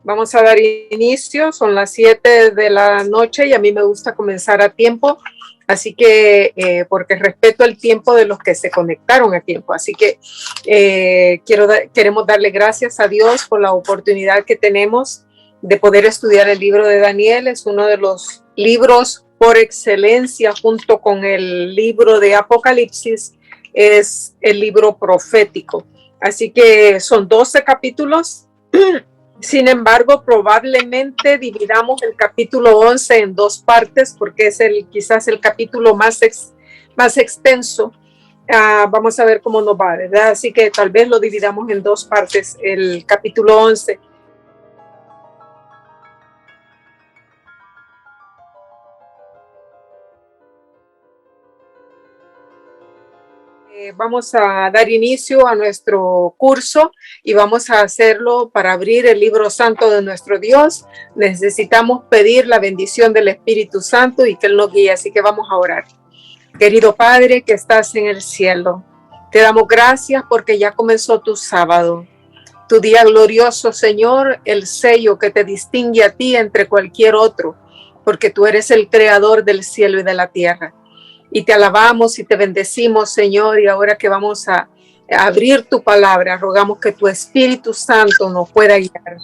Vamos a dar inicio, son las 7 de la noche y a mí me gusta comenzar a tiempo, así que porque respeto el tiempo de los que se conectaron a tiempo, así que queremos darle gracias a Dios por la oportunidad que tenemos de poder estudiar el libro de Daniel. Es uno de los libros por excelencia, junto con el libro de Apocalipsis, es el libro profético. Así que son 12 capítulos. Sin embargo, probablemente dividamos el capítulo 11 en dos partes porque es quizás el capítulo más extenso. Vamos a ver cómo nos va, ¿verdad? Así que tal vez lo dividamos en dos partes, el capítulo 11. Vamos a dar inicio a nuestro curso y vamos a hacerlo para abrir el libro santo de nuestro Dios. Necesitamos pedir la bendición del Espíritu Santo y que Él nos guíe, así que vamos a orar. Querido Padre que estás en el cielo, te damos gracias porque ya comenzó tu sábado, tu día glorioso, Señor, el sello que te distingue a ti entre cualquier otro, porque tú eres el creador del cielo y de la tierra. Y te alabamos y te bendecimos, Señor, y ahora que vamos a abrir tu palabra, rogamos que tu Espíritu Santo nos pueda guiar,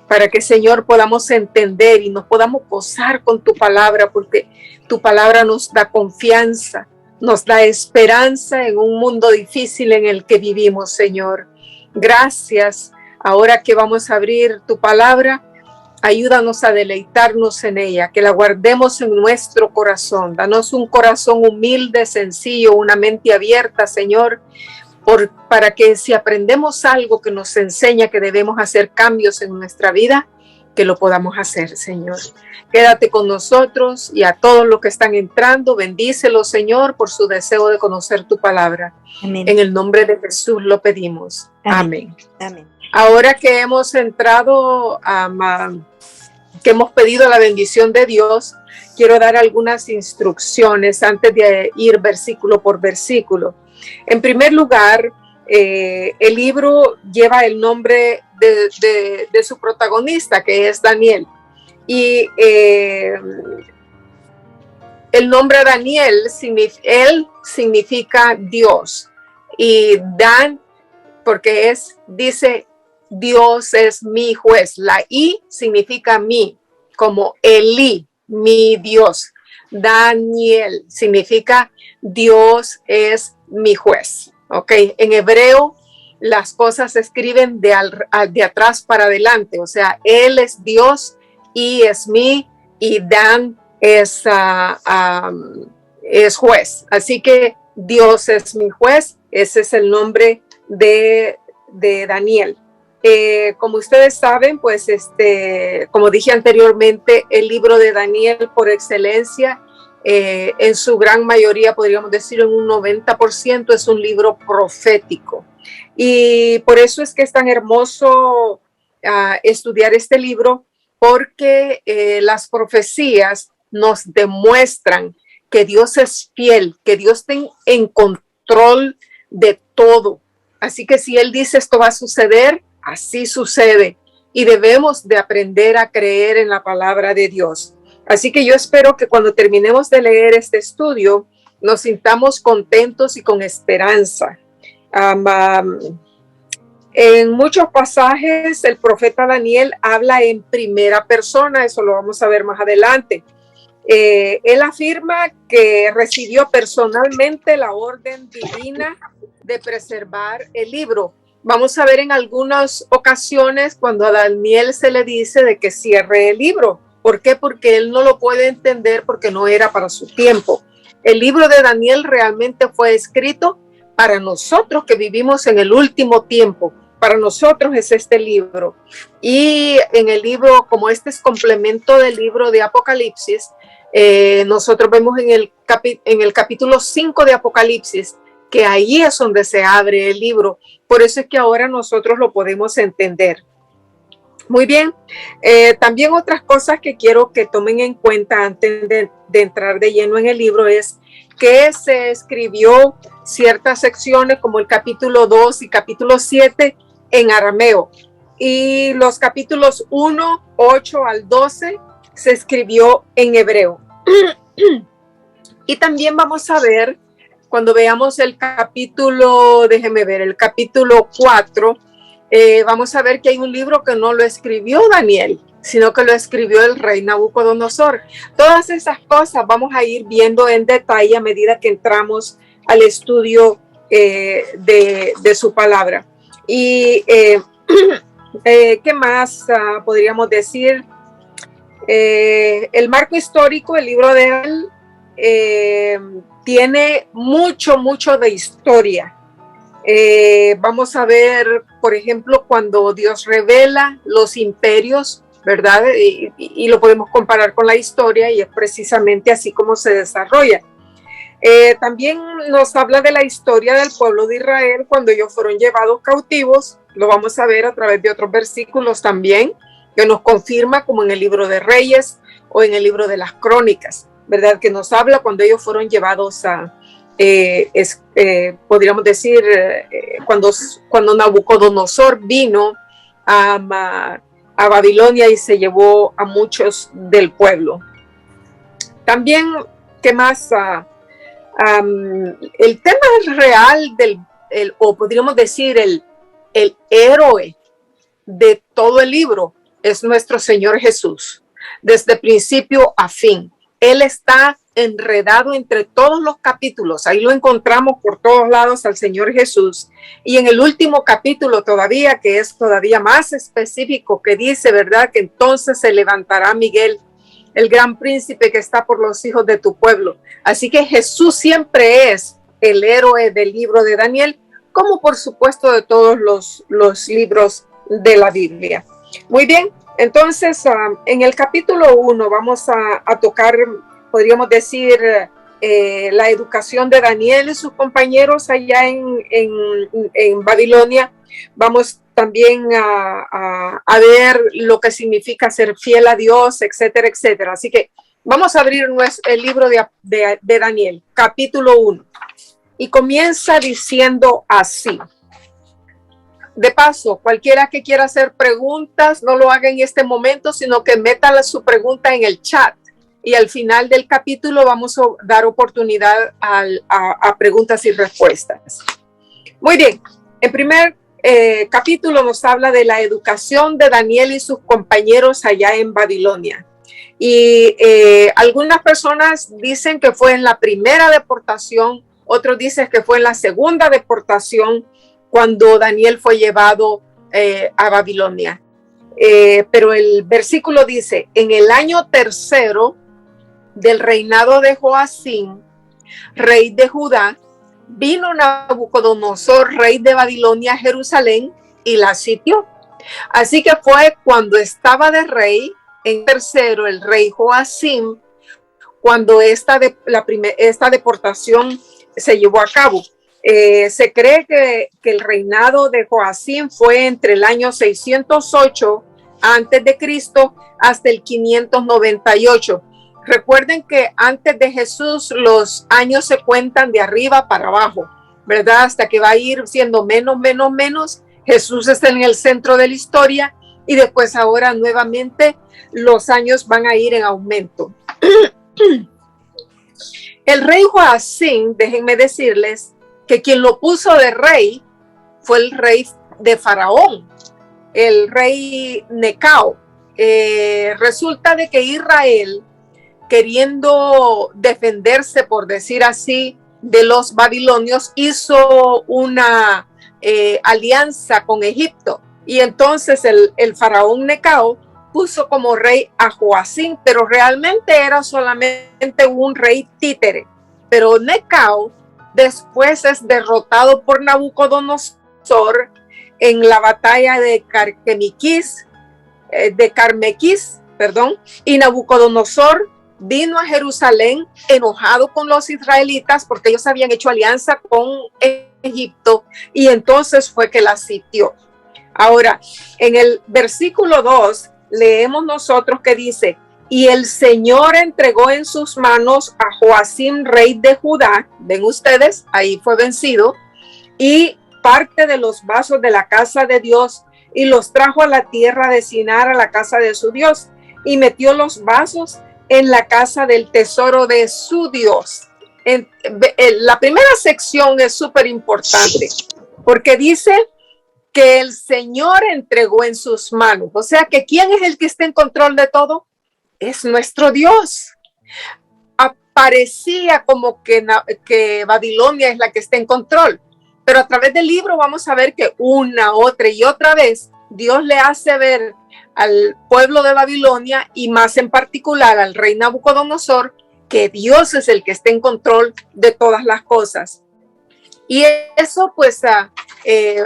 para que, Señor, podamos entender y nos podamos gozar con tu palabra, porque tu palabra nos da confianza, nos da esperanza en un mundo difícil en el que vivimos, Señor. Gracias. Ahora que vamos a abrir tu palabra, ayúdanos a deleitarnos en ella, que la guardemos en nuestro corazón. Danos un corazón humilde, sencillo, una mente abierta, Señor, para que si aprendemos algo que nos enseña que debemos hacer cambios en nuestra vida, que lo podamos hacer, Señor. Quédate con nosotros y a todos los que están entrando, bendícelos, Señor, por su deseo de conocer tu palabra. Amén. En el nombre de Jesús lo pedimos. Amén. Amén. Ahora que hemos entrado, que hemos pedido la bendición de Dios, quiero dar algunas instrucciones antes de ir versículo por versículo. En primer lugar, el libro lleva el nombre de su protagonista, que es Daniel. Y el nombre Daniel significa Dios. Y Dan, porque dice, Dios es mi juez. La I significa mí, como Elí, mi Dios. Daniel significa Dios es mi juez. ¿Ok? En hebreo, las cosas se escriben de atrás para adelante. O sea, Él es Dios, I es mí y Dan es juez. Así que Dios es mi juez. Ese es el nombre de Daniel. Como ustedes saben, pues como dije anteriormente, el libro de Daniel por excelencia, en su gran mayoría, podríamos decir en un 90%, es un libro profético. Y por eso es que es tan hermoso estudiar este libro, porque las profecías nos demuestran que Dios es fiel, que Dios está en control de todo. Así que si Él dice esto va a suceder, así sucede. Y debemos de aprender a creer en la palabra de Dios. Así que yo espero que cuando terminemos de leer este estudio, nos sintamos contentos y con esperanza. En muchos pasajes, el profeta Daniel habla en primera persona, eso lo vamos a ver más adelante. Él afirma que recibió personalmente la orden divina de preservar el libro. Vamos a ver en algunas ocasiones cuando a Daniel se le dice de que cierre el libro. ¿Por qué? Porque él no lo puede entender porque no era para su tiempo. El libro de Daniel realmente fue escrito para nosotros que vivimos en el último tiempo. Para nosotros es este libro. Y en el libro, como este es complemento del libro de Apocalipsis, nosotros vemos en el capítulo 5 de Apocalipsis que ahí es donde se abre el libro. Por eso es que ahora nosotros lo podemos entender. Muy bien. También otras cosas que quiero que tomen en cuenta antes de entrar de lleno en el libro es que se escribió ciertas secciones como el capítulo 2 y capítulo 7 en arameo. y los capítulos 1, 8 al 12 se escribió en hebreo. Y también vamos a ver, cuando veamos el capítulo, déjeme ver, el capítulo 4, vamos a ver que hay un libro que no lo escribió Daniel, sino que lo escribió el rey Nabucodonosor. Todas esas cosas vamos a ir viendo en detalle a medida que entramos al estudio de su palabra. Y ¿qué más podríamos decir? El marco histórico, el libro de él, tiene mucho de historia. Vamos a ver, por ejemplo, cuando Dios revela los imperios, ¿verdad? Y lo podemos comparar con la historia y es precisamente así como se desarrolla. También nos habla de la historia del pueblo de Israel cuando ellos fueron llevados cautivos. Lo vamos a ver a través de otros versículos también, que nos confirma, como en el libro de Reyes o en el libro de las Crónicas, ¿verdad? Que nos habla cuando ellos fueron llevados a, podríamos decir, cuando Nabucodonosor vino a Babilonia y se llevó a muchos del pueblo. También, ¿qué más? El tema real o podríamos decir el héroe de todo el libro es nuestro Señor Jesús, desde principio a fin. Él está enredado entre todos los capítulos, ahí lo encontramos por todos lados al Señor Jesús, y en el último capítulo todavía, que es todavía más específico, que dice, ¿verdad?, que entonces se levantará Miguel, el gran príncipe que está por los hijos de tu pueblo. Así que Jesús siempre es el héroe del libro de Daniel, como por supuesto de todos los libros de la Biblia. Muy bien, entonces en el capítulo 1 vamos a tocar, podríamos decir, la educación de Daniel y sus compañeros allá en Babilonia. Vamos también a ver lo que significa ser fiel a Dios, etcétera, etcétera. Así que vamos a abrir el libro de Daniel, capítulo 1. Y comienza diciendo así. De paso, cualquiera que quiera hacer preguntas, no lo haga en este momento, sino que meta su pregunta en el chat. Y al final del capítulo vamos a dar oportunidad a preguntas y respuestas. Muy bien, en primer capítulo nos habla de la educación de Daniel y sus compañeros allá en Babilonia. Y algunas personas dicen que fue en la primera deportación, otros dicen que fue en la segunda deportación cuando Daniel fue llevado a Babilonia. Pero el versículo dice, en el año tercero del reinado de Joacim, rey de Judá, vino Nabucodonosor, rey de Babilonia, a Jerusalén y la sitió. Así que fue cuando estaba de rey, en tercero, el rey Joacim, cuando esta deportación se llevó a cabo. Se cree que el reinado de Joacim fue entre el año 608 antes de Cristo hasta el 598. Recuerden que antes de Jesús los años se cuentan de arriba para abajo, ¿verdad? Hasta que va a ir siendo menos. Jesús está en el centro de la historia y después ahora nuevamente los años van a ir en aumento. El rey Joacim, déjenme decirles que quien lo puso de rey fue el rey de Faraón, el rey Necao. Resulta de que Israel, queriendo defenderse, por decir así, de los babilonios, hizo una alianza con Egipto. Y entonces el faraón Necao puso como rey a Joacim, pero realmente era solamente un rey títere. Pero Necao después es derrotado por Nabucodonosor en la batalla de Carmequis, y Nabucodonosor vino a Jerusalén enojado con los israelitas porque ellos habían hecho alianza con Egipto y entonces fue que la sitió. Ahora, en el versículo 2 leemos nosotros que dice, y el Señor entregó en sus manos a Joacim, rey de Judá, ven ustedes, ahí fue vencido, y parte de los vasos de la casa de Dios y los trajo a la tierra de Sinar, a la casa de su Dios, y metió los vasos en la casa del tesoro de su Dios. La primera sección es súper importante porque dice que el Señor entregó en sus manos. O sea que ¿quién es el que está en control de todo? Es nuestro Dios. Parecía como que Babilonia es la que está en control, pero a través del libro vamos a ver que una, otra y otra vez Dios le hace ver al pueblo de Babilonia y más en particular al rey Nabucodonosor que Dios es el que está en control de todas las cosas. Y eso pues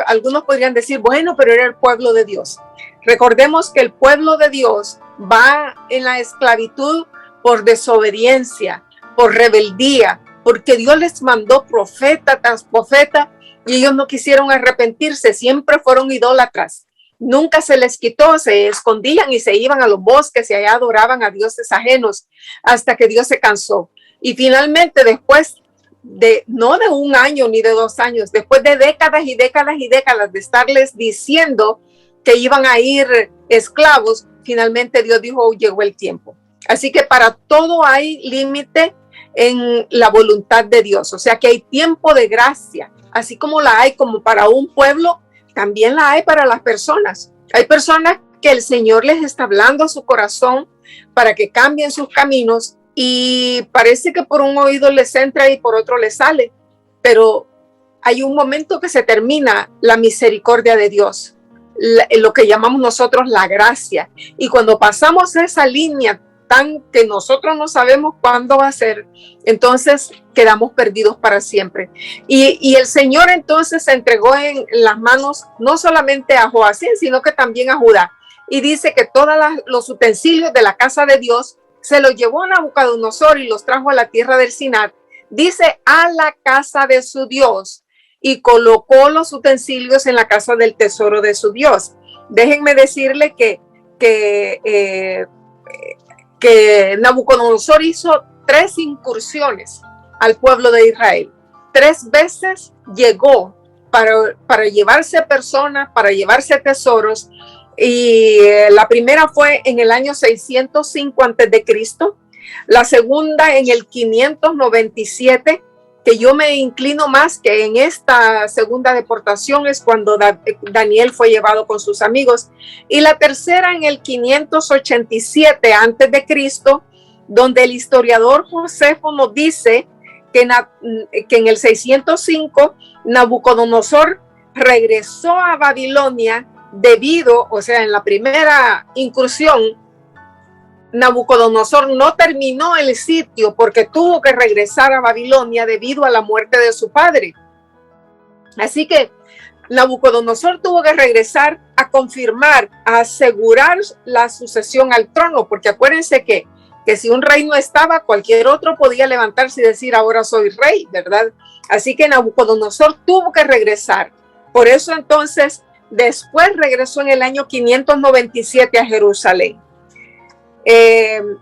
algunos podrían decir, bueno, pero era el pueblo de Dios. Recordemos que el pueblo de Dios va en la esclavitud por desobediencia, por rebeldía, porque Dios les mandó profeta tras profeta y ellos no quisieron arrepentirse, siempre fueron idólatras. Nunca se les quitó, se escondían y se iban a los bosques y allá adoraban a dioses ajenos hasta que Dios se cansó. Y finalmente después no de un año ni de 2 años, después de décadas y décadas y décadas de estarles diciendo que iban a ir esclavos, finalmente Dios dijo, llegó el tiempo. Así que para todo hay límite en la voluntad de Dios. O sea que hay tiempo de gracia, así como la hay como para un pueblo, también la hay para las personas. Hay personas que el Señor les está hablando a su corazón para que cambien sus caminos y parece que por un oído les entra y por otro les sale, pero hay un momento que se termina la misericordia de Dios, lo que llamamos nosotros la gracia. Y cuando pasamos esa línea tan que nosotros no sabemos cuándo va a ser, entonces quedamos perdidos para siempre. Y el Señor entonces se entregó en las manos no solamente a Joacín, sino que también a Judá. Y dice que todos los utensilios de la casa de Dios se los llevó a Nabucodonosor y los trajo a la tierra del Sinar. Dice a la casa de su Dios y colocó los utensilios en la casa del tesoro de su Dios. Déjenme decirle que Nabucodonosor hizo 3 incursiones al pueblo de Israel. 3 veces llegó para llevarse personas, para llevarse tesoros. Y la primera fue en el año 605 a.C., la segunda en el 597, que yo me inclino más que en esta segunda deportación es cuando Daniel fue llevado con sus amigos, y la tercera en el 587 a.C., donde el historiador Josefo nos dice que en el 605 Nabucodonosor regresó a Babilonia o sea, en la primera incursión, Nabucodonosor no terminó el sitio porque tuvo que regresar a Babilonia debido a la muerte de su padre. Así que Nabucodonosor tuvo que regresar a confirmar, a asegurar la sucesión al trono, porque acuérdense que si un rey no estaba, cualquier otro podía levantarse y decir, ahora soy rey, ¿verdad? Así que Nabucodonosor tuvo que regresar. Por eso entonces, después regresó en el año 597 a Jerusalén. En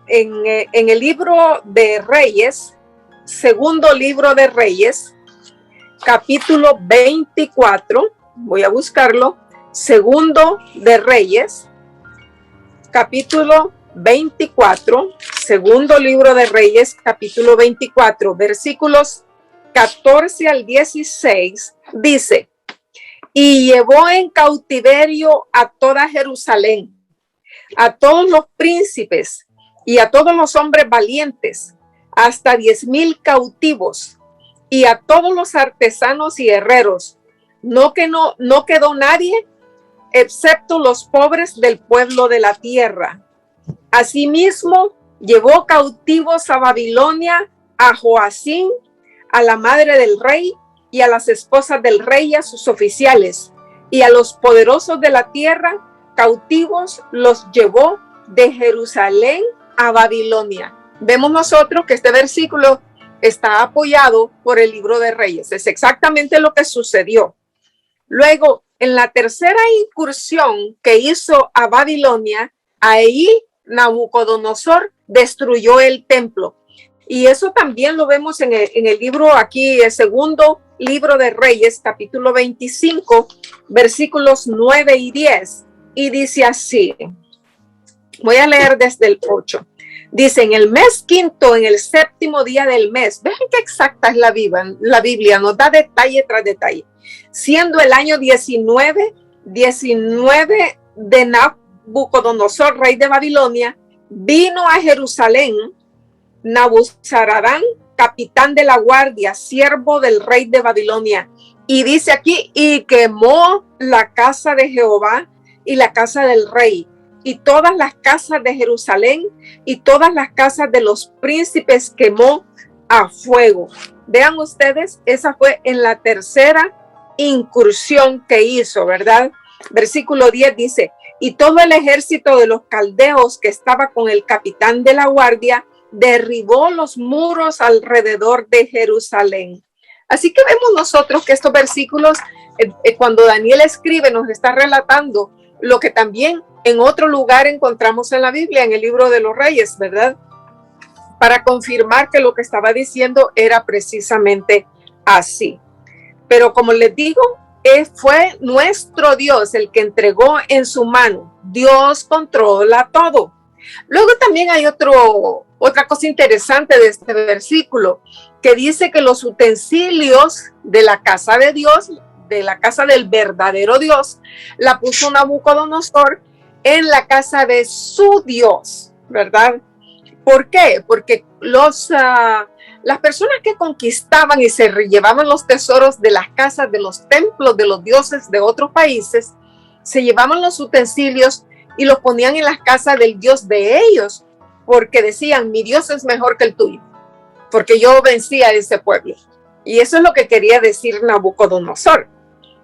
el libro de Reyes, segundo libro de Reyes, capítulo 24, voy a buscarlo, segundo de Reyes, capítulo 24, segundo libro de Reyes, capítulo 24, versículos 14 al 16, dice: y llevó en cautiverio a toda Jerusalén, a todos los príncipes y a todos los hombres valientes, hasta 10,000 cautivos, y a todos los artesanos y herreros. No quedó nadie, excepto los pobres del pueblo de la tierra. Asimismo, llevó cautivos a Babilonia a Joacín, a la madre del rey, y a las esposas del rey y a sus oficiales, y a los poderosos de la tierra, cautivos los llevó de Jerusalén a Babilonia. Vemos nosotros que este versículo está apoyado por el libro de Reyes. Es exactamente lo que sucedió. Luego, en la tercera incursión que hizo a Babilonia, ahí Nabucodonosor destruyó el templo. Y eso también lo vemos en el libro aquí, el segundo libro de Reyes, capítulo 25, versículos 9 y 10. Y dice así, voy a leer desde el 8. Dice, en el mes quinto, en el séptimo día del mes, vean qué exacta es la Biblia, nos da detalle tras detalle. Siendo el año 19 de Nabucodonosor, rey de Babilonia, vino a Jerusalén Nabuzaradán, capitán de la guardia, siervo del rey de Babilonia. Y dice aquí, y quemó la casa de Jehová y la casa del rey, y todas las casas de Jerusalén, y todas las casas de los príncipes quemó a fuego. Vean ustedes, esa fue en la tercera incursión que hizo, ¿verdad? Versículo 10 dice, y todo el ejército de los caldeos que estaba con el capitán de la guardia derribó los muros alrededor de Jerusalén. Así que vemos nosotros que estos versículos, cuando Daniel escribe, nos está relatando lo que también en otro lugar encontramos en la Biblia, en el libro de los Reyes, ¿verdad? Para confirmar que lo que estaba diciendo era precisamente así. Pero como les digo, fue nuestro Dios el que entregó en su mano. Dios controla todo. Luego también hay otra cosa interesante de este versículo, que dice que los utensilios de la casa de Dios, de la casa del verdadero Dios, la puso Nabucodonosor en la casa de su Dios, ¿verdad? ¿Por qué? Porque las personas que conquistaban y se llevaban los tesoros de las casas, de los templos de los dioses de otros países, se llevaban los utensilios y los ponían en las casas del Dios de ellos, porque decían, mi Dios es mejor que el tuyo, porque yo vencí a ese pueblo. Y eso es lo que quería decir Nabucodonosor.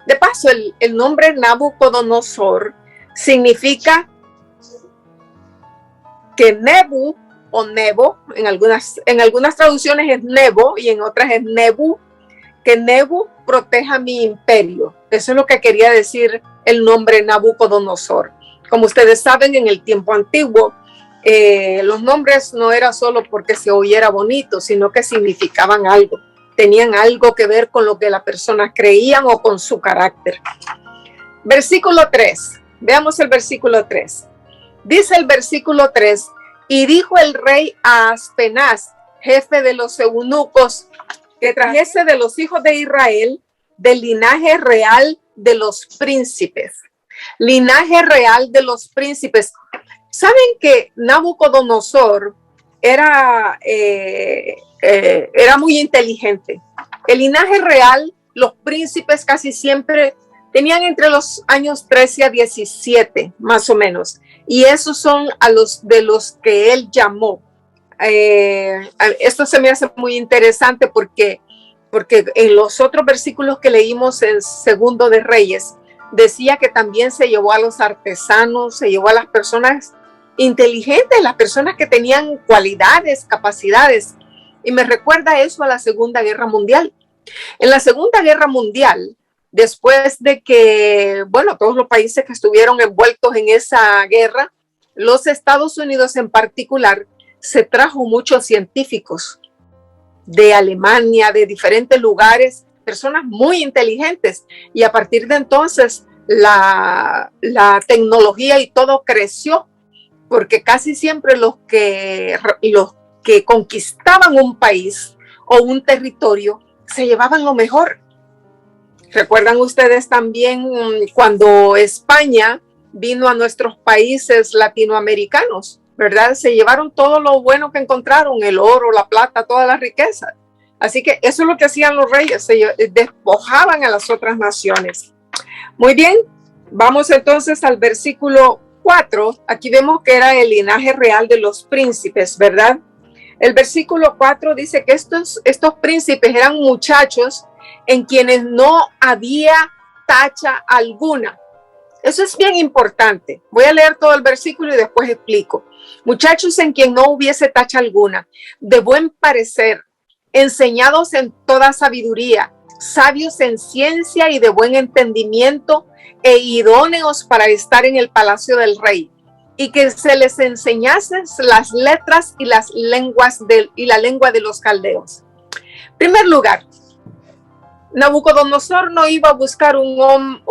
De paso, el nombre Nabucodonosor significa que Nebu o Nebo, en algunas traducciones es Nebo y en otras es Nebu, que Nebu proteja mi imperio. Eso es lo que quería decir el nombre Nabucodonosor. Como ustedes saben, en el tiempo antiguo, los nombres no era solo porque se oyera bonito, sino que significaban algo. Tenían algo que ver con lo que las personas creían o con su carácter. Versículo 3. Veamos el versículo 3. Dice el versículo 3, y dijo el rey a Aspenaz, jefe de los eunucos, que trajese de los hijos de Israel del linaje real de los príncipes. Linaje real de los príncipes. ¿Saben que Nabucodonosor era muy inteligente? El linaje real, los príncipes casi siempre tenían entre los años 13 a 17, más o menos. Y esos son de los que él llamó. Esto se me hace muy interesante porque en los otros versículos que leímos en Segundo de Reyes, decía que también se llevó a los artesanos, se llevó a las personas inteligentes, las personas que tenían cualidades, capacidades. Y me recuerda eso a la Segunda Guerra Mundial. En la Segunda Guerra Mundial, después de que, todos los países que estuvieron envueltos en esa guerra, los Estados Unidos en particular, se trajo muchos científicos de Alemania, de diferentes lugares, personas muy inteligentes, y a partir de entonces la tecnología y todo creció, porque casi siempre los que conquistaban un país o un territorio se llevaban lo mejor. ¿Recuerdan ustedes también cuando España vino a nuestros países latinoamericanos, verdad? Se llevaron todo lo bueno que encontraron, el oro, la plata, toda la riqueza. Así que eso es lo que hacían los reyes, se despojaban a las otras naciones. Muy bien, vamos entonces al versículo 4. Aquí vemos que era el linaje real de los príncipes, ¿verdad? El versículo 4 dice que estos príncipes eran muchachos en quienes no había tacha alguna. Eso es bien importante. Voy a leer todo el versículo y después explico. Muchachos en quien no hubiese tacha alguna, de buen parecer, enseñados en toda sabiduría, sabios en ciencia y de buen entendimiento, e idóneos para estar en el palacio del rey, y que se les enseñasen las letras y la lengua de los caldeos. En primer lugar, Nabucodonosor no iba a buscar un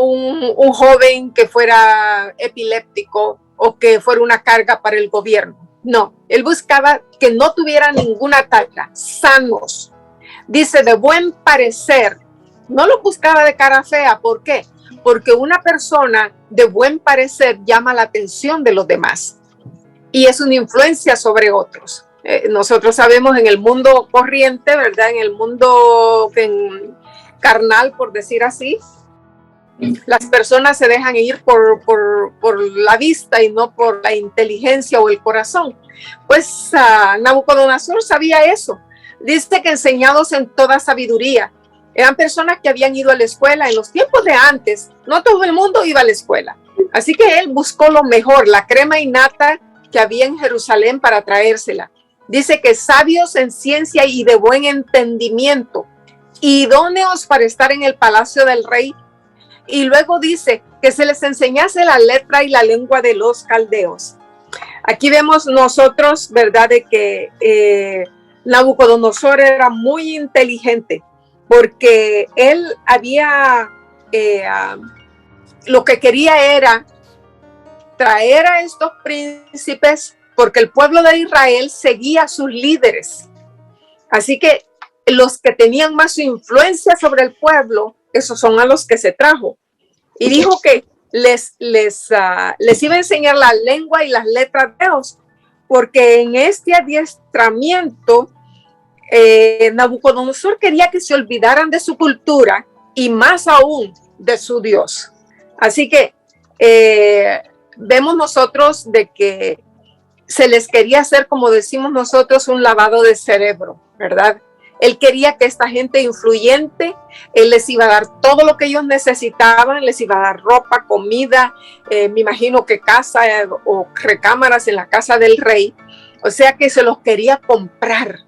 joven que fuera epiléptico o que fuera una carga para el gobierno. No, él buscaba que no tuviera ninguna talla, sanos. Dice, de buen parecer. No lo buscaba de cara fea. ¿Por qué? Porque una persona de buen parecer llama la atención de los demás y es una influencia sobre otros. Nosotros sabemos en el mundo corriente, ¿verdad? En el mundo carnal, por decir así, las personas se dejan ir por la vista y no por la inteligencia o el corazón. Pues Nabucodonosor sabía eso. Dice que enseñados en toda sabiduría. Eran personas que habían ido a la escuela en los tiempos de antes. No todo el mundo iba a la escuela. Así que él buscó lo mejor, la crema innata que había en Jerusalén para traérsela. Dice que sabios en ciencia y de buen entendimiento, idóneos para estar en el palacio del rey. Y luego dice que se les enseñase la letra y la lengua de los caldeos. Aquí vemos nosotros, ¿verdad?, de que Nabucodonosor era muy inteligente porque él había, lo que quería era traer a estos príncipes porque el pueblo de Israel seguía a sus líderes. Así que los que tenían más influencia sobre el pueblo, esos son a los que se trajo. Y dijo que les iba a enseñar la lengua y las letras de Dios, porque en este adiestramiento Nabucodonosor quería que se olvidaran de su cultura y más aún de su Dios. Así que vemos nosotros de que se les quería hacer, como decimos nosotros, un lavado de cerebro, ¿verdad? Él quería que esta gente influyente, él les iba a dar todo lo que ellos necesitaban, les iba a dar ropa, comida, me imagino que casa o recámaras en la casa del rey. O sea que se los quería comprar.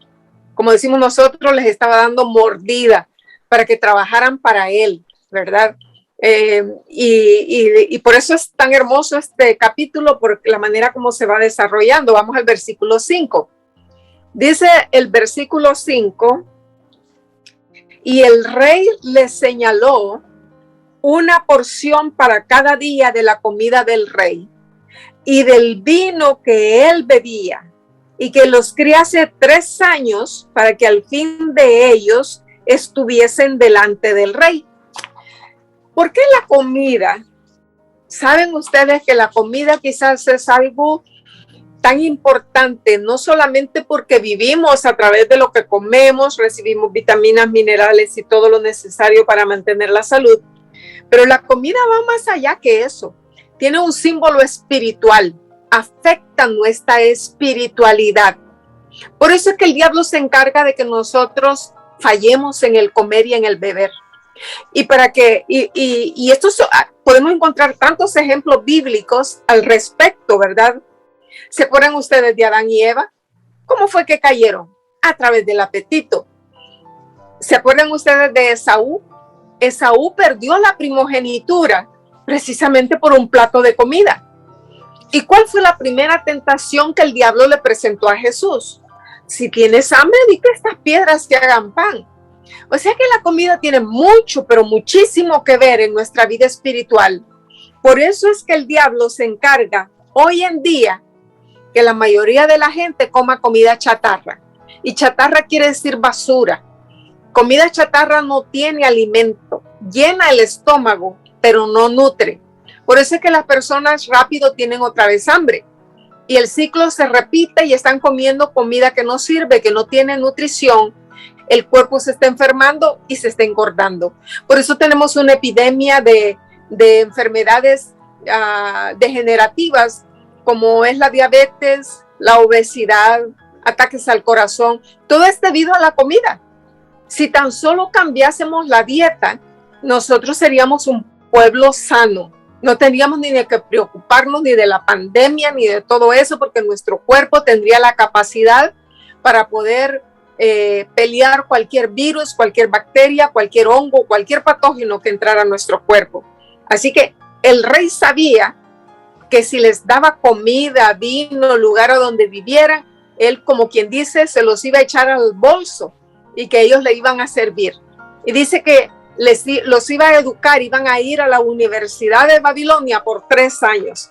Como decimos nosotros, les estaba dando mordida para que trabajaran para él, ¿verdad? Y por eso es tan hermoso este capítulo, por la manera como se va desarrollando. Vamos al versículo 5. Dice el versículo 5, y el rey le señaló una porción para cada día de la comida del rey y del vino que él bebía, y que los criase 3 años para que al fin de ellos estuviesen delante del rey. ¿Por qué la comida? ¿Saben ustedes que la comida quizás es algo tan importante, no solamente porque vivimos a través de lo que comemos, recibimos vitaminas, minerales y todo lo necesario para mantener la salud, pero la comida va más allá que eso. Tiene un símbolo espiritual, afecta nuestra espiritualidad. Por eso es que el diablo se encarga de que nosotros fallemos en el comer y en el beber. Y para que, y esto podemos encontrar tantos ejemplos bíblicos al respecto, ¿verdad? ¿Se acuerdan ustedes de Adán y Eva? ¿Cómo fue que cayeron? A través del apetito. ¿Se acuerdan ustedes de Esaú? Esaú perdió la primogenitura precisamente por un plato de comida. ¿Y cuál fue la primera tentación que el diablo le presentó a Jesús? Si tienes hambre, di que estas piedras te hagan pan. O sea que la comida tiene mucho, pero muchísimo que ver en nuestra vida espiritual. Por eso es que el diablo se encarga hoy en día que la mayoría de la gente coma comida chatarra. Y chatarra quiere decir basura. Comida chatarra no tiene alimento, llena el estómago, pero no nutre. Por eso es que las personas rápido tienen otra vez hambre. Y el ciclo se repite y están comiendo comida que no sirve, que no tiene nutrición. El cuerpo se está enfermando y se está engordando. Por eso tenemos una epidemia de enfermedades degenerativas, como es la diabetes, la obesidad, ataques al corazón. Todo es debido a la comida. Si tan solo cambiásemos la dieta, nosotros seríamos un pueblo sano. No tendríamos ni de que preocuparnos ni de la pandemia ni de todo eso, porque nuestro cuerpo tendría la capacidad para poder pelear cualquier virus, cualquier bacteria, cualquier hongo, cualquier patógeno que entrara a nuestro cuerpo. Así que el rey sabía que si les daba comida, vino, lugar a donde vivieran, él, como quien dice, se los iba a echar al bolso y que ellos le iban a servir. Y dice que los iba a educar, iban a ir a la Universidad de Babilonia por 3 años.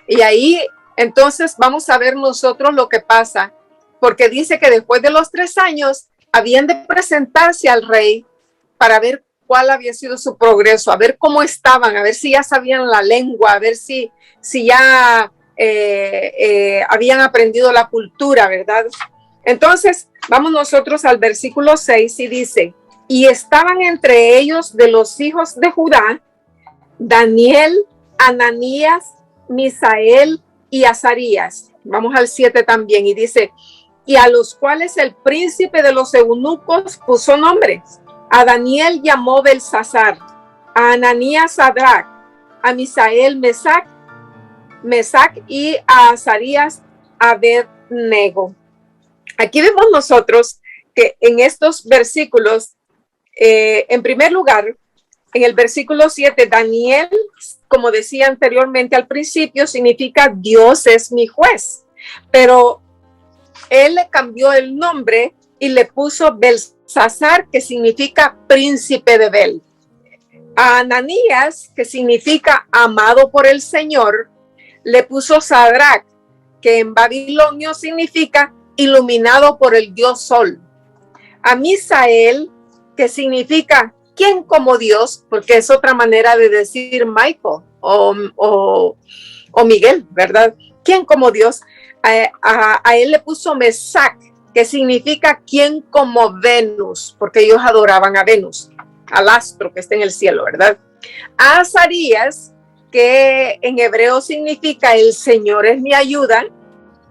Y ahí entonces vamos a ver nosotros lo que pasa, porque dice que después de los 3 años habían de presentarse al rey para ver cuál había sido su progreso, a ver cómo estaban, a ver si ya sabían la lengua, a ver si ya habían aprendido la cultura, ¿verdad? Entonces, vamos nosotros al versículo 6 y dice, y estaban entre ellos de los hijos de Judá, Daniel, Ananías, Misael y Azarías. Vamos al 7 también y dice, y a los cuales el príncipe de los eunucos puso nombres. A Daniel llamó Belsasar, a Ananías Sadrach, a Misael Mesac y a Azarías Abednego. Aquí vemos nosotros que en estos versículos, en primer lugar, en el versículo 7, Daniel, como decía anteriormente al principio, significa Dios es mi juez, pero él le cambió el nombre y le puso Belsasar, que significa príncipe de Bel. A Ananías, que significa amado por el Señor, le puso Sadrach, que en babilonio significa iluminado por el Dios Sol. A Misael, que significa ¿quién como Dios? Porque es otra manera de decir Michael o Miguel, ¿verdad? ¿Quién como Dios? A él le puso Mesac, que significa ¿quién como Venus? Porque ellos adoraban a Venus, al astro que está en el cielo, ¿verdad? A Azarías, que en hebreo significa el Señor es mi ayuda,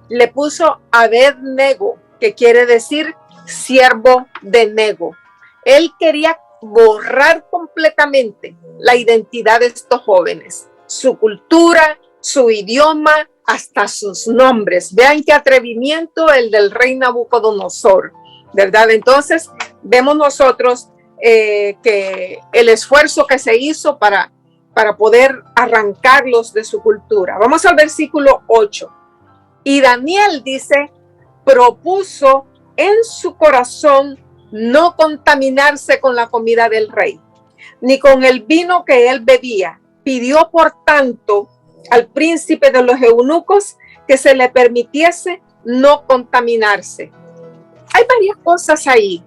le puso Abednego, que quiere decir siervo de Nego. Él quería borrar completamente la identidad de estos jóvenes, su cultura, su idioma, hasta sus nombres. Vean qué atrevimiento el del rey Nabucodonosor, ¿verdad? Entonces vemos nosotros que el esfuerzo que se hizo para poder arrancarlos de su cultura. Vamos al versículo 8. Y Daniel dice, propuso en su corazón no contaminarse con la comida del rey, ni con el vino que él bebía. Pidió, por tanto, al príncipe de los eunucos que se le permitiese no contaminarse. Hay varias cosas ahí.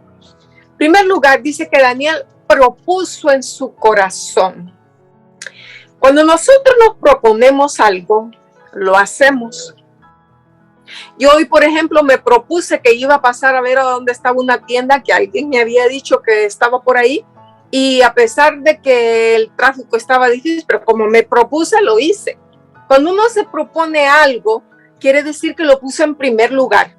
En primer lugar, dice que Daniel propuso en su corazón. Cuando nosotros nos proponemos algo, lo hacemos. Yo hoy, por ejemplo, me propuse que iba a pasar a ver a dónde estaba una tienda que alguien me había dicho que estaba por ahí, y a pesar de que el tráfico estaba difícil, pero como me propuse, lo hice. Cuando uno se propone algo, quiere decir que lo puso en primer lugar.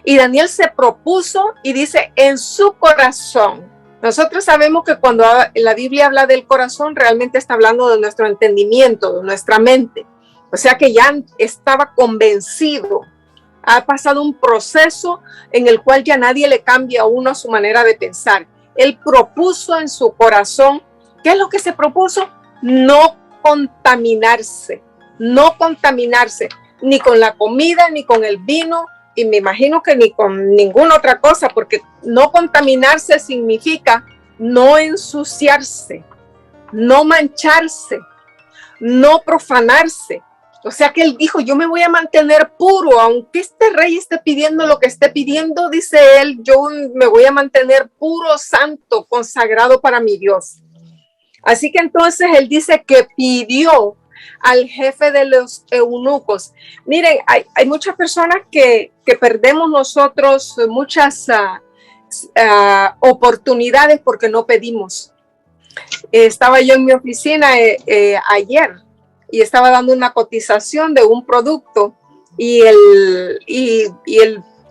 Y Daniel se propuso y dice en su corazón. Nosotros sabemos que cuando la Biblia habla del corazón, realmente está hablando de nuestro entendimiento, de nuestra mente. O sea que ya estaba convencido. Ha pasado un proceso en el cual ya nadie le cambia a uno su manera de pensar. Él propuso en su corazón, ¿qué es lo que se propuso? No contaminarse, ni con la comida, ni con el vino, y me imagino que ni con ninguna otra cosa, porque no contaminarse significa no ensuciarse, no mancharse, no profanarse. O sea que él dijo, yo me voy a mantener puro, aunque este rey esté pidiendo lo que esté pidiendo, dice él, yo me voy a mantener puro, santo, consagrado para mi Dios. Así que entonces él dice que pidió al jefe de los eunucos. Miren, hay muchas personas que perdemos nosotros muchas oportunidades porque no pedimos. Estaba yo en mi oficina ayer y estaba dando una cotización de un producto y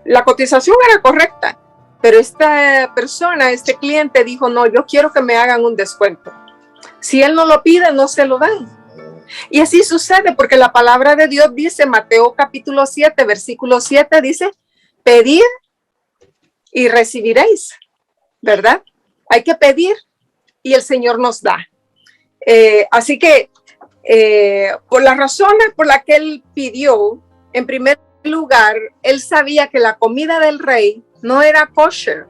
la cotización era correcta, pero esta persona, este cliente dijo, no, yo quiero que me hagan un descuento. Si él no lo pide, no se lo dan. Y así sucede porque la palabra de Dios dice, Mateo capítulo 7, versículo 7, dice, pedid y recibiréis, ¿verdad? Hay que pedir y el Señor nos da. Así que por las razones por las que él pidió, en primer lugar, él sabía que la comida del rey no era kosher.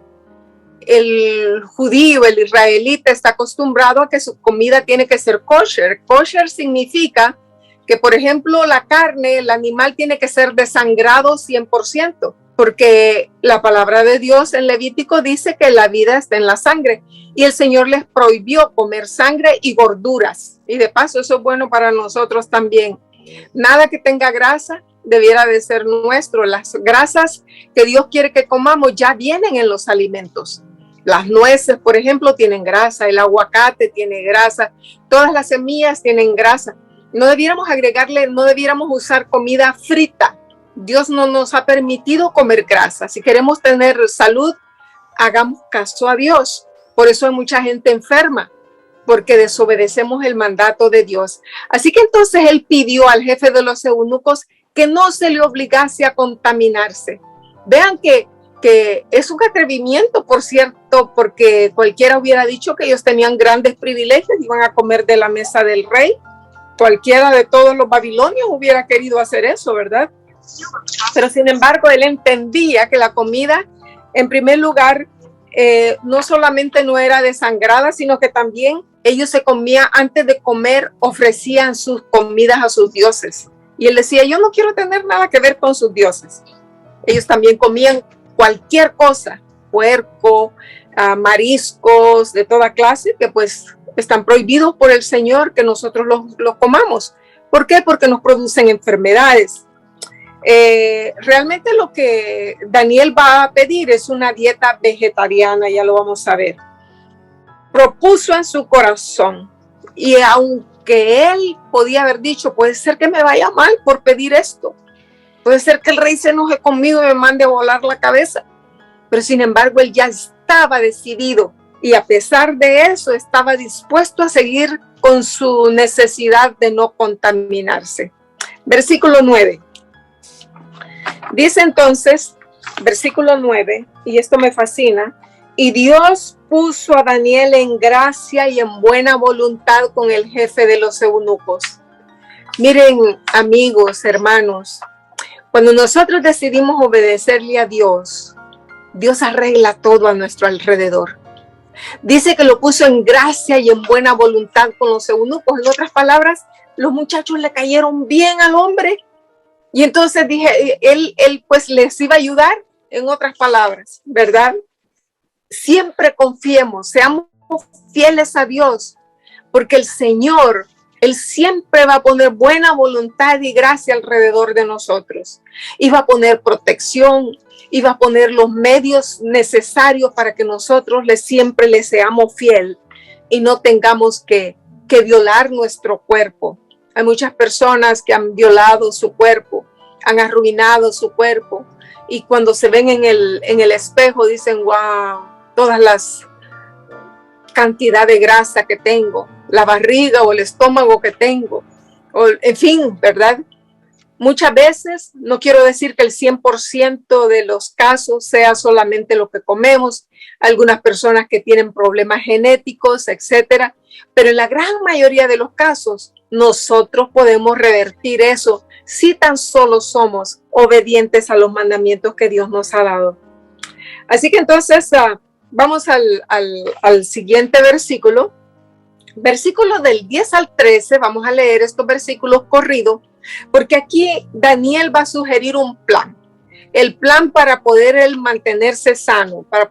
el judío, el israelita está acostumbrado a que su comida tiene que ser kosher. Kosher significa que, por ejemplo, la carne, el animal tiene que ser desangrado 100%, porque la palabra de Dios en Levítico dice que la vida está en la sangre y el Señor les prohibió comer sangre y gorduras. Y de paso, eso es bueno para nosotros también. Nada que tenga grasa debiera de ser nuestro. Las grasas que Dios quiere que comamos ya vienen en los alimentos. Las nueces, por ejemplo, tienen grasa, el aguacate tiene grasa, todas las semillas tienen grasa. No debiéramos agregarle, no debiéramos usar comida frita. Dios no nos ha permitido comer grasa. Si queremos tener salud, hagamos caso a Dios. Por eso hay mucha gente enferma, porque desobedecemos el mandato de Dios. Así que entonces él pidió al jefe de los eunucos que no se le obligase a contaminarse. Vean que es un atrevimiento, por cierto, porque cualquiera hubiera dicho que ellos tenían grandes privilegios, iban a comer de la mesa del rey. Cualquiera de todos los babilonios hubiera querido hacer eso, ¿verdad? Pero sin embargo, él entendía que la comida, en primer lugar, no solamente no era desangrada, sino que también ellos se comían, antes de comer, ofrecían sus comidas a sus dioses. Y él decía, yo no quiero tener nada que ver con sus dioses. Ellos también comían cualquier cosa, puerco, mariscos de toda clase, que pues están prohibidos por el Señor que nosotros los comamos. ¿Por qué? Porque nos producen enfermedades. Realmente lo que Daniel va a pedir es una dieta vegetariana, ya lo vamos a ver. Propuso en su corazón, y aunque él podía haber dicho, puede ser que me vaya mal por pedir esto, puede ser que el rey se enoje conmigo y me mande a volar la cabeza, pero sin embargo él ya estaba decidido y a pesar de eso estaba dispuesto a seguir con su necesidad de no contaminarse. Versículo 9. Dice entonces, versículo 9, y esto me fascina, y Dios puso a Daniel en gracia y en buena voluntad con el jefe de los eunucos. Miren, amigos, hermanos, cuando nosotros decidimos obedecerle a Dios, Dios arregla todo a nuestro alrededor. Dice que lo puso en gracia y en buena voluntad con los eunucos. En otras palabras, los muchachos le cayeron bien al hombre. Y entonces dije, él pues les iba a ayudar, en otras palabras, ¿verdad? Siempre confiemos, seamos fieles a Dios, porque el Señor, Él siempre va a poner buena voluntad y gracia alrededor de nosotros. Y va a poner protección, y va a poner los medios necesarios para que nosotros siempre le seamos fiel y no tengamos que violar nuestro cuerpo. Hay muchas personas que han violado su cuerpo, han arruinado su cuerpo y cuando se ven en el espejo dicen, wow, todas las cantidad de grasa que tengo, la barriga o el estómago que tengo, o, en fin, ¿verdad? Muchas veces, no quiero decir que el 100% de los casos sea solamente lo que comemos, algunas personas que tienen problemas genéticos, etcétera, pero en la gran mayoría de los casos, nosotros podemos revertir eso si tan solo somos obedientes a los mandamientos que Dios nos ha dado. Así que entonces vamos al siguiente versículo. Versículo del 10 al 13, vamos a leer estos versículos corridos, porque aquí Daniel va a sugerir un plan. El plan para poder él mantenerse sano, para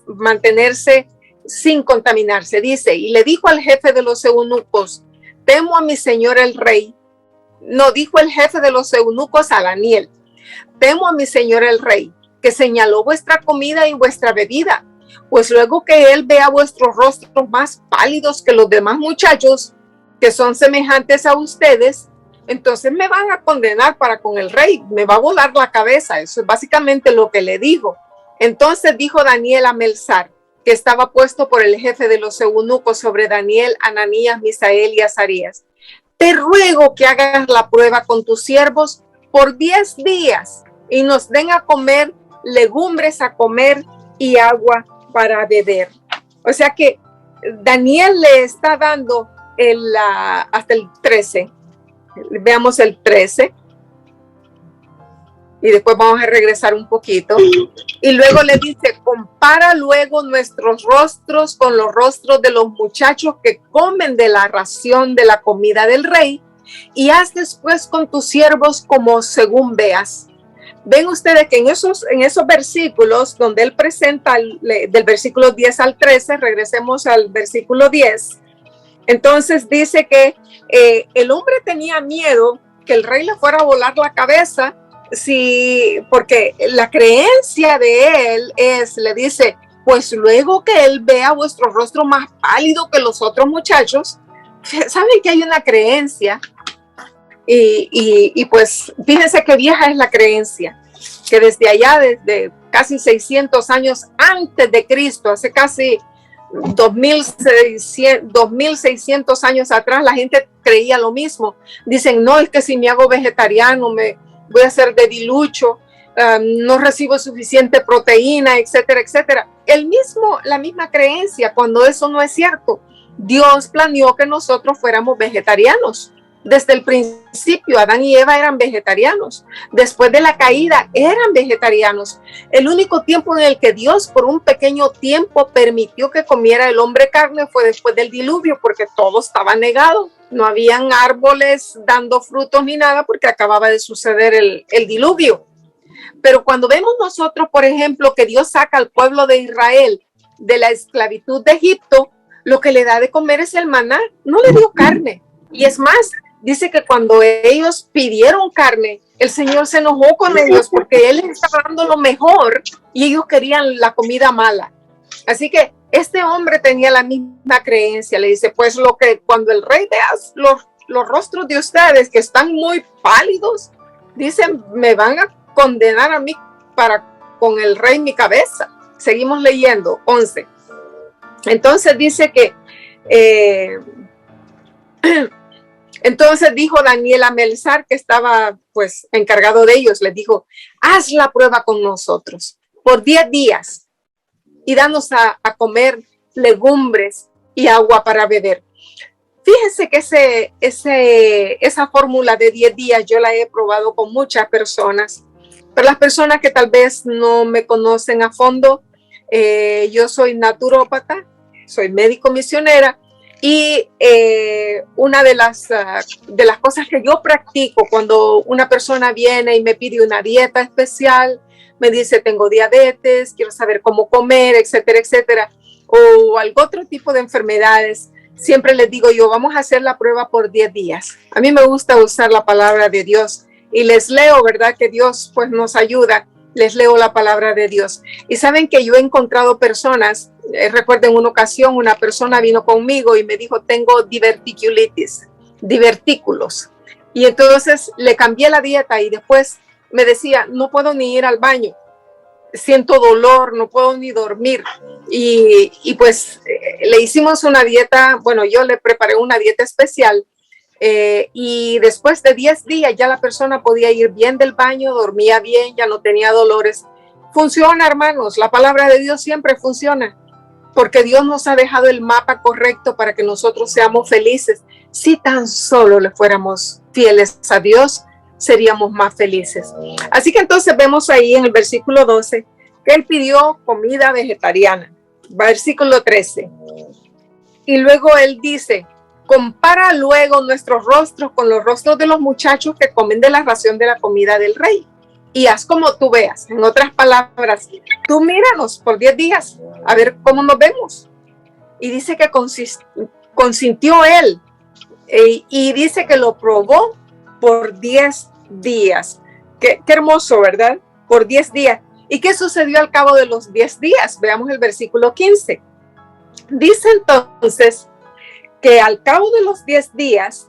mantenerse sin contaminarse. Dice, y le dijo al jefe de los eunucos, temo a mi señor el rey. No, dijo el jefe de los eunucos a Daniel, temo a mi señor el rey, que señaló vuestra comida y vuestra bebida, pues luego que él vea vuestros rostros más pálidos que los demás muchachos, que son semejantes a ustedes, entonces me van a condenar para con el rey, me va a volar la cabeza. Eso es básicamente lo que le dijo. Entonces dijo Daniel a Melzar, que estaba puesto por el jefe de los eunucos sobre Daniel, Ananías, Misael y Azarías, te ruego que hagas la prueba con tus siervos por 10 días y nos den a comer legumbres a comer y agua para beber. O sea que Daniel le está dando hasta el 13. Veamos el 13. y después vamos a regresar un poquito. Y luego le dice, compara luego nuestros rostros con los rostros de los muchachos que comen de la ración de la comida del rey, y haz después con tus siervos como según veas. Ven ustedes que en esos versículos donde él presenta del versículo 10 al 13, regresemos al versículo 10, entonces dice que el hombre tenía miedo que el rey le fuera a volar la cabeza, porque la creencia de él le dice, pues luego que él vea vuestro rostro más pálido que los otros muchachos. ¿Saben que hay una creencia? Y pues fíjense qué vieja es la creencia, que desde allá, desde casi 600 años antes de Cristo, hace casi 2600 años atrás, la gente creía lo mismo. Dicen, no, es que si me hago vegetariano me voy a hacer debilucho, no recibo suficiente proteína, etcétera, etcétera. La misma creencia, cuando eso no es cierto. Dios planeó que nosotros fuéramos vegetarianos. Desde el principio, Adán y Eva eran vegetarianos. Después de la caída, eran vegetarianos. El único tiempo en el que Dios, por un pequeño tiempo, permitió que comiera el hombre carne fue después del diluvio, porque todo estaba negado. No habían árboles dando frutos ni nada, porque acababa de suceder el diluvio. Pero cuando vemos nosotros, por ejemplo, que Dios saca al pueblo de Israel de la esclavitud de Egipto, lo que le da de comer es el maná. No le dio carne. Y es más, dice que cuando ellos pidieron carne, el Señor se enojó con ellos porque Él les estaba dando lo mejor y ellos querían la comida mala. Así que este hombre tenía la misma creencia. Le dice, pues cuando el rey vea los rostros de ustedes que están muy pálidos, dicen, me van a condenar a mí con el rey en mi cabeza. Seguimos leyendo, 11. Entonces dice que entonces dijo Daniel a Melzar, que estaba pues encargado de ellos, les dijo, haz la prueba con nosotros por 10 días y danos a comer legumbres y agua para beber. Fíjense que esa fórmula de 10 días yo la he probado con muchas personas, pero las personas que tal vez no me conocen a fondo, yo soy naturópata, soy médico misionera. Y una de las cosas que yo practico cuando una persona viene y me pide una dieta especial, me dice tengo diabetes, quiero saber cómo comer, etcétera, etcétera, o algún otro tipo de enfermedades, siempre les digo yo, vamos a hacer la prueba por 10 días. A mí me gusta usar la palabra de Dios y les leo, ¿verdad? Que Dios pues nos ayuda. Les leo la palabra de Dios. Y saben que yo he encontrado personas, recuerdo en una ocasión una persona vino conmigo y me dijo, tengo diverticulitis, divertículos. Y entonces le cambié la dieta y después me decía, no puedo ni ir al baño, siento dolor, no puedo ni dormir. Y pues le hicimos una dieta, bueno, yo le preparé una dieta especial. Y después de 10 días ya la persona podía ir bien del baño, dormía bien, ya no tenía dolores. Funciona, hermanos, la palabra de Dios siempre funciona, porque Dios nos ha dejado el mapa correcto para que nosotros seamos felices. Si tan solo le fuéramos fieles a Dios, seríamos más felices. Así que entonces vemos ahí en el versículo 12 que él pidió comida vegetariana. Versículo 13. Y luego él dice, compara luego nuestros rostros con los rostros de los muchachos que comen de la ración de la comida del rey y haz como tú veas. En otras palabras, tú míranos por 10 días a ver cómo nos vemos. Y dice que consintió él y dice que lo probó por 10 días. Qué hermoso, ¿verdad? Por 10 días. ¿Y qué sucedió al cabo de los 10 días? Veamos el versículo 15. Dice entonces que al cabo de los 10 días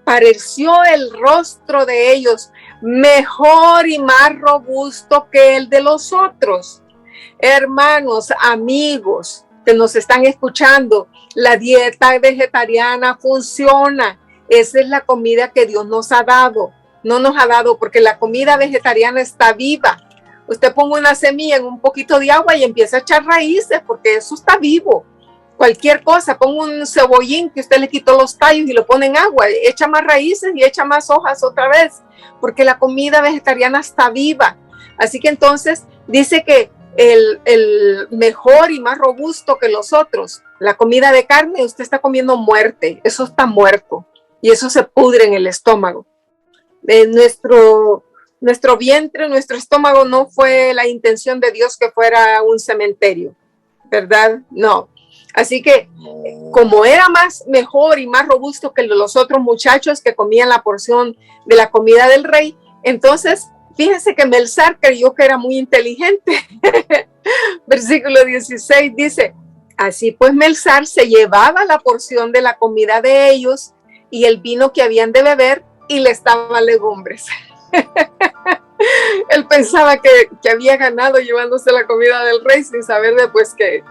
pareció el rostro de ellos mejor y más robusto que el de los otros. Hermanos, amigos que nos están escuchando, la dieta vegetariana funciona. Esa es la comida que Dios nos ha dado. No nos ha dado porque la comida vegetariana está viva. Usted ponga una semilla en un poquito de agua y empieza a echar raíces porque eso está vivo. cualquier cosa, ponga un cebollín que usted le quitó los tallos y lo pone en agua, echa más raíces y echa más hojas otra vez, porque la comida vegetariana está viva. Así que entonces dice que el mejor y más robusto que los otros, la comida de carne, usted está comiendo muerte, eso está muerto y eso se pudre en el estómago. Nuestro vientre, nuestro estómago no fue la intención de Dios que fuera un cementerio, ¿verdad? No. Así que como era mejor y más robusto que los otros muchachos que comían la porción de la comida del rey, entonces fíjense que Melzar creyó que era muy inteligente. Versículo 16 dice, así pues Melzar se llevaba la porción de la comida de ellos y el vino que habían de beber y les daba legumbres. Él pensaba que había ganado llevándose la comida del rey sin saber después que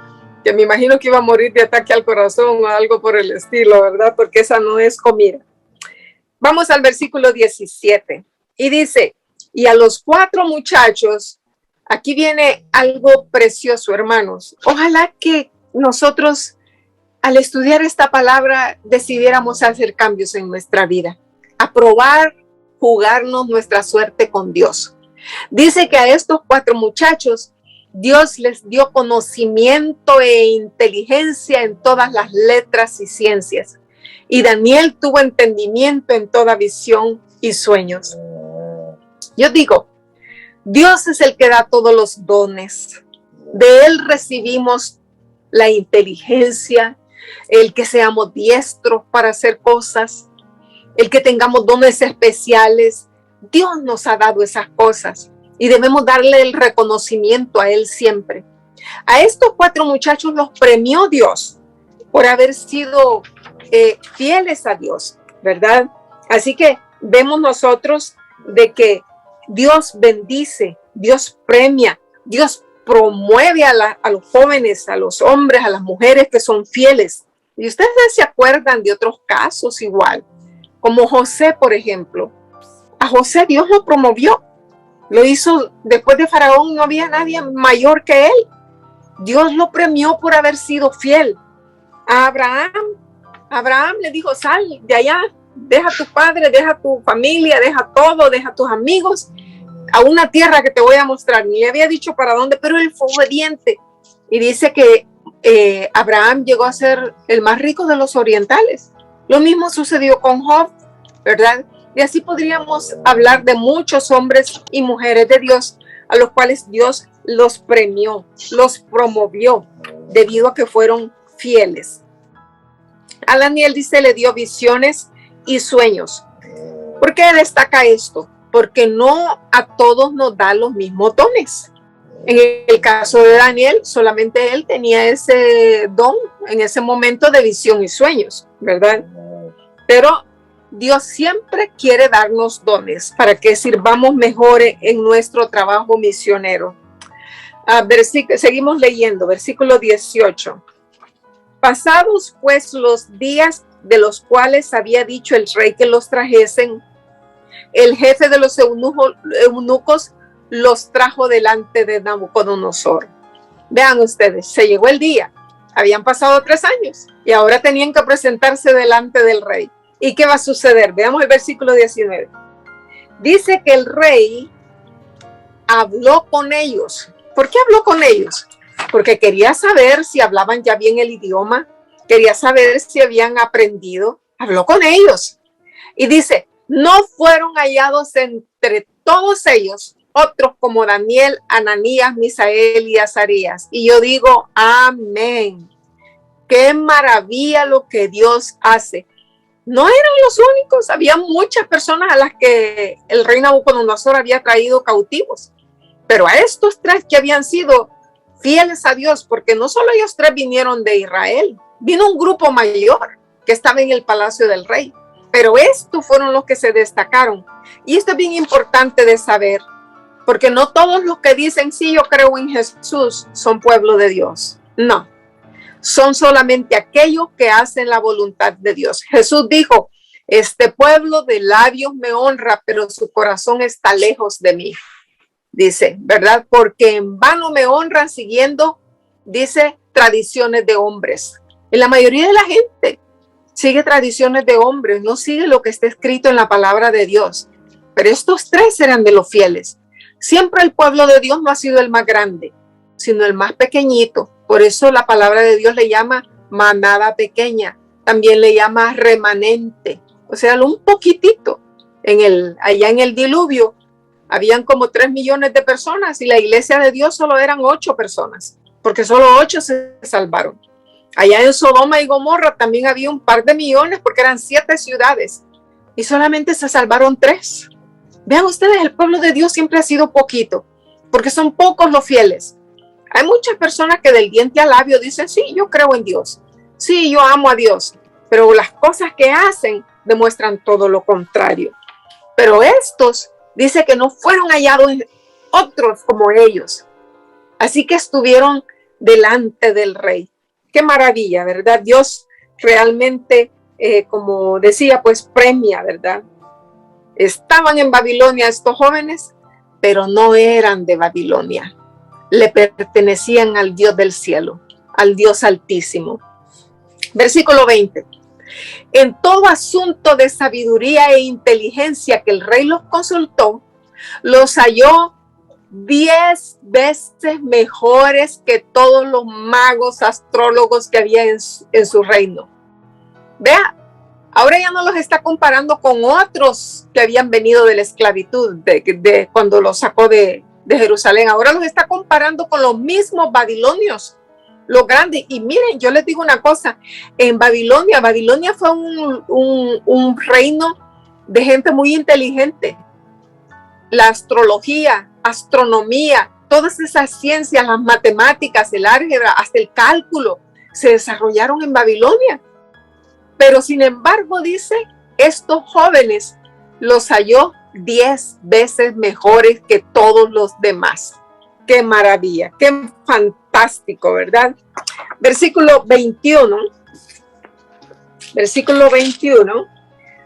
me imagino que iba a morir de ataque al corazón o algo por el estilo, ¿verdad? Porque esa no es comida. Vamos al versículo 17 y dice, y a los 4 muchachos, aquí viene algo precioso, hermanos. Ojalá que nosotros al estudiar esta palabra decidiéramos hacer cambios en nuestra vida, a probar, jugarnos nuestra suerte con Dios. Dice que a estos 4 muchachos Dios les dio conocimiento e inteligencia en todas las letras y ciencias. Y Daniel tuvo entendimiento en toda visión y sueños. Yo digo, Dios es el que da todos los dones. De Él recibimos la inteligencia, el que seamos diestros para hacer cosas, el que tengamos dones especiales. Dios nos ha dado esas cosas. Y debemos darle el reconocimiento a Él siempre. A estos 4 muchachos los premió Dios por haber sido fieles a Dios, ¿verdad? Así que vemos nosotros de que Dios bendice, Dios premia, Dios promueve a los jóvenes, a los hombres, a las mujeres que son fieles. Y ustedes se acuerdan de otros casos igual, como José, por ejemplo. A José Dios lo promovió. Lo hizo después de Faraón, no había nadie mayor que él. Dios lo premió por haber sido fiel. A Abraham le dijo, sal de allá, deja a tu padre, deja a tu familia, deja todo, deja a tus amigos, a una tierra que te voy a mostrar. Ni le había dicho para dónde, pero él fue obediente. Y dice que Abraham llegó a ser el más rico de los orientales. Lo mismo sucedió con Job, ¿verdad? Y así podríamos hablar de muchos hombres y mujeres de Dios a los cuales Dios los premió, los promovió debido a que fueron fieles. A Daniel dice, le dio visiones y sueños. ¿Por qué destaca esto? Porque no a todos nos da los mismos dones. En el caso de Daniel, solamente él tenía ese don en ese momento de visión y sueños, ¿verdad? Pero Dios siempre quiere darnos dones para que sirvamos mejor en nuestro trabajo misionero. Seguimos leyendo, versículo 18. Pasados pues los días de los cuales había dicho el rey que los trajesen, el jefe de los eunucos los trajo delante de Nabucodonosor. Vean ustedes, se llegó el día, habían pasado 3 años y ahora tenían que presentarse delante del rey. ¿Y qué va a suceder? Veamos el versículo 19. Dice que el rey habló con ellos. ¿Por qué habló con ellos? Porque quería saber si hablaban ya bien el idioma, quería saber si habían aprendido. Habló con ellos. Y dice, no fueron hallados entre todos ellos otros como Daniel, Ananías, Misael y Azarías. Y yo digo, amén. Qué maravilla lo que Dios hace. No eran los únicos, había muchas personas a las que el rey Nabucodonosor había traído cautivos, pero a estos 3 que habían sido fieles a Dios, porque no solo ellos 3 vinieron de Israel, vino un grupo mayor que estaba en el palacio del rey, pero estos fueron los que se destacaron. Y esto es bien importante de saber, porque no todos los que dicen, sí, yo creo en Jesús, son pueblo de Dios. No. Son solamente aquellos que hacen la voluntad de Dios. Jesús dijo, este pueblo de labios me honra, pero su corazón está lejos de mí. Dice, ¿verdad? Porque en vano me honran siguiendo, dice, tradiciones de hombres. Y la mayoría de la gente sigue tradiciones de hombres, no sigue lo que está escrito en la palabra de Dios. Pero estos tres eran de los fieles. Siempre el pueblo de Dios no ha sido el más grande, sino el más pequeñito. Por eso la palabra de Dios le llama manada pequeña. También le llama remanente. O sea, un poquitito. Allá en el diluvio habían como 3 millones de personas y la iglesia de Dios solo eran 8 personas, porque solo 8 se salvaron. Allá en Sodoma y Gomorra también había un par de millones porque eran 7 ciudades y solamente se salvaron 3. Vean ustedes, el pueblo de Dios siempre ha sido poquito porque son pocos los fieles. Hay muchas personas que del diente al labio dicen, sí, yo creo en Dios, sí, yo amo a Dios, pero las cosas que hacen demuestran todo lo contrario. Pero estos dice que no fueron hallados otros como ellos. Así que estuvieron delante del rey. Qué maravilla, ¿verdad? Dios realmente, como decía, pues premia, ¿verdad? Estaban en Babilonia estos jóvenes, pero no eran de Babilonia. Le pertenecían al Dios del cielo, al Dios altísimo. Versículo 20. En todo asunto de sabiduría e inteligencia que el rey los consultó, los halló 10 veces mejores que todos los magos, astrólogos que había en su reino. Vea, ahora ya no los está comparando con otros que habían venido de la esclavitud, de cuando los sacó de Jerusalén. Ahora los está comparando con los mismos babilonios, lo grande. Y miren, yo les digo una cosa, en Babilonia fue un reino de gente muy inteligente. La astrología, astronomía, todas esas ciencias, las matemáticas, el álgebra, hasta el cálculo, se desarrollaron en Babilonia. Pero sin embargo, dice, estos jóvenes los halló 10 veces mejores que todos los demás. Qué maravilla, qué fantástico, ¿verdad? Versículo 21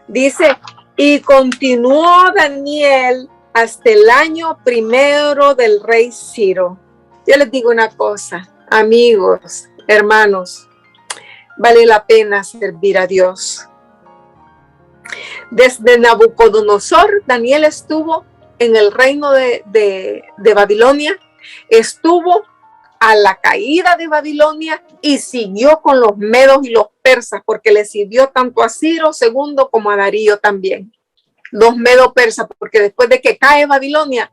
dice, y continuó Daniel hasta el año 1 del rey Ciro. Yo les digo una cosa, amigos, hermanos, vale la pena servir a Dios. Desde Nabucodonosor, Daniel estuvo en el reino de Babilonia, estuvo a la caída de Babilonia y siguió con los medos y los persas, porque le sirvió tanto a Ciro II como a Darío también. Los medo-persas, porque después de que cae Babilonia,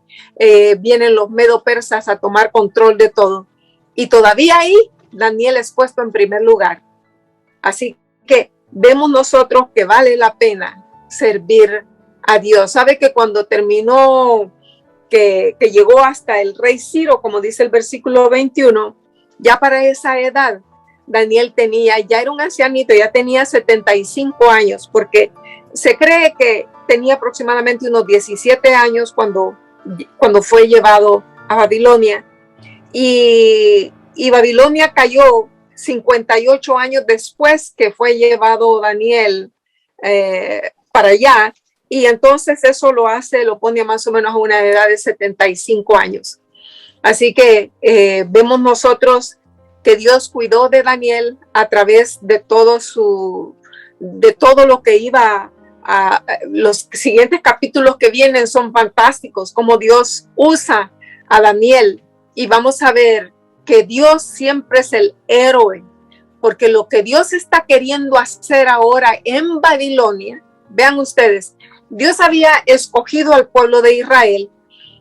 vienen los medo-persas a tomar control de todo. Y todavía ahí Daniel es puesto en primer lugar. Así que vemos nosotros que vale la pena servir a Dios. Sabe que cuando terminó, que llegó hasta el rey Ciro, como dice el versículo 21, ya para esa edad, Daniel ya era un ancianito, ya tenía 75 años, porque se cree que tenía aproximadamente unos 17 años cuando fue llevado a Babilonia. Y Babilonia cayó 58 años después que fue llevado Daniel para allá. Y entonces eso lo pone más o menos a una edad de 75 años. Así que vemos nosotros que Dios cuidó de Daniel a través de todo lo que iba a los siguientes capítulos que vienen son fantásticos, como Dios usa a Daniel. Y vamos a ver que Dios siempre es el héroe, porque lo que Dios está queriendo hacer ahora en Babilonia, vean ustedes, Dios había escogido al pueblo de Israel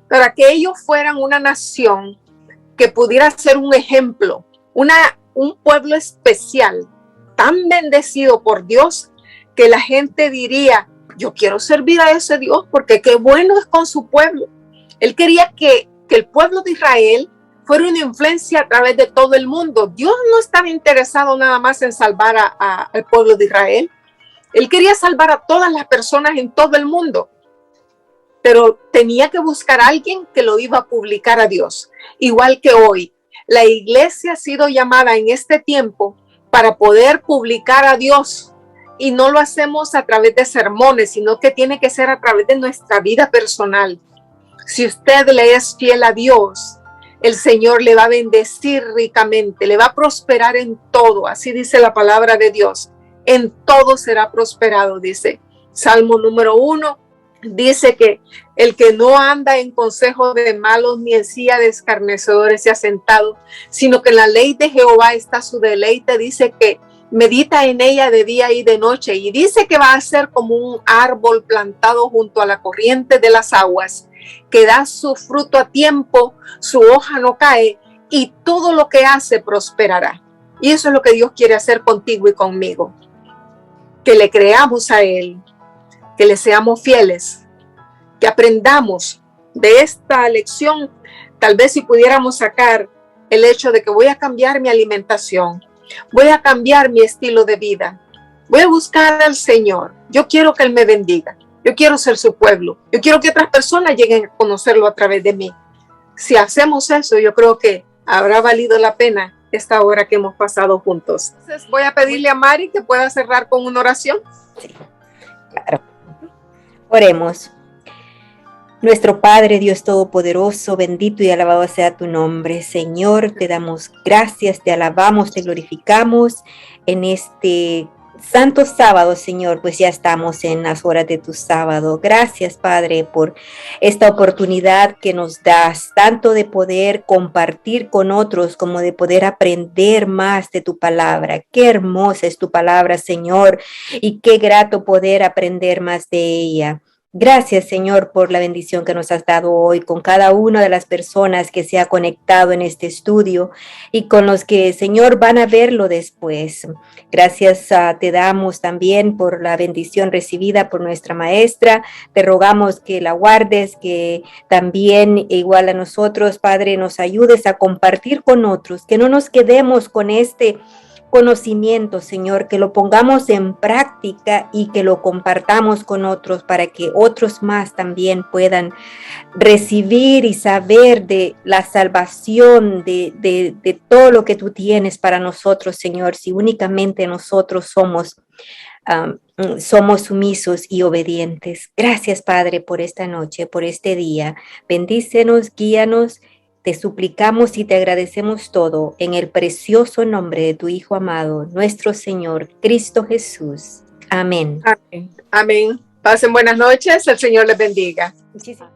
para que ellos fueran una nación que pudiera ser un ejemplo, un pueblo especial, tan bendecido por Dios, que la gente diría, yo quiero servir a ese Dios porque qué bueno es con su pueblo. Él quería que el pueblo de Israel fuera una influencia a través de todo el mundo. Dios no estaba interesado nada más en salvar al pueblo de Israel. Él quería salvar a todas las personas en todo el mundo, pero tenía que buscar a alguien que lo iba a publicar a Dios. Igual que hoy, la iglesia ha sido llamada en este tiempo para poder publicar a Dios, y no lo hacemos a través de sermones, sino que tiene que ser a través de nuestra vida personal. Si usted le es fiel a Dios, el Señor le va a bendecir ricamente, le va a prosperar en todo. Así dice la palabra de Dios. En todo será prosperado, dice. Salmo número 1 dice que el que no anda en consejo de malos ni en silla de escarnecedores se ha sentado, sino que en la ley de Jehová está su deleite. Dice que medita en ella de día y de noche, y dice que va a ser como un árbol plantado junto a la corriente de las aguas, que da su fruto a tiempo, su hoja no cae, y todo lo que hace prosperará. Y eso es lo que Dios quiere hacer contigo y conmigo, que le creamos a Él, que le seamos fieles, que aprendamos de esta lección. Tal vez si pudiéramos sacar el hecho de que voy a cambiar mi alimentación, voy a cambiar mi estilo de vida, voy a buscar al Señor, yo quiero que Él me bendiga, yo quiero ser su pueblo, yo quiero que otras personas lleguen a conocerlo a través de mí. Si hacemos eso, yo creo que habrá valido la pena esta hora que hemos pasado juntos. Entonces voy a pedirle a Mari que pueda cerrar con una oración. Sí, claro. Oremos. Nuestro Padre, Dios Todopoderoso, bendito y alabado sea tu nombre. Señor, te damos gracias, te alabamos, te glorificamos en este santo sábado, Señor, pues ya estamos en las horas de tu sábado. Gracias, Padre, por esta oportunidad que nos das, tanto de poder compartir con otros como de poder aprender más de tu palabra. Qué hermosa es tu palabra, Señor, y qué grato poder aprender más de ella. Gracias, Señor, por la bendición que nos has dado hoy con cada una de las personas que se ha conectado en este estudio y con los que, Señor, van a verlo después. Gracias te damos también por la bendición recibida por nuestra maestra. Te rogamos que la guardes, que también, igual a nosotros, Padre, nos ayudes a compartir con otros, que no nos quedemos con este conocimiento, Señor, que lo pongamos en práctica y que lo compartamos con otros para que otros más también puedan recibir y saber de la salvación, de todo lo que tú tienes para nosotros, Señor, si únicamente nosotros somos sumisos y obedientes. Gracias, Padre, por esta noche, por este día. Bendícenos, guíanos. Te suplicamos y te agradecemos todo en el precioso nombre de tu Hijo amado, nuestro Señor, Cristo Jesús. Amén. Amén. Amén. Pasen buenas noches. El Señor les bendiga. Muchísimas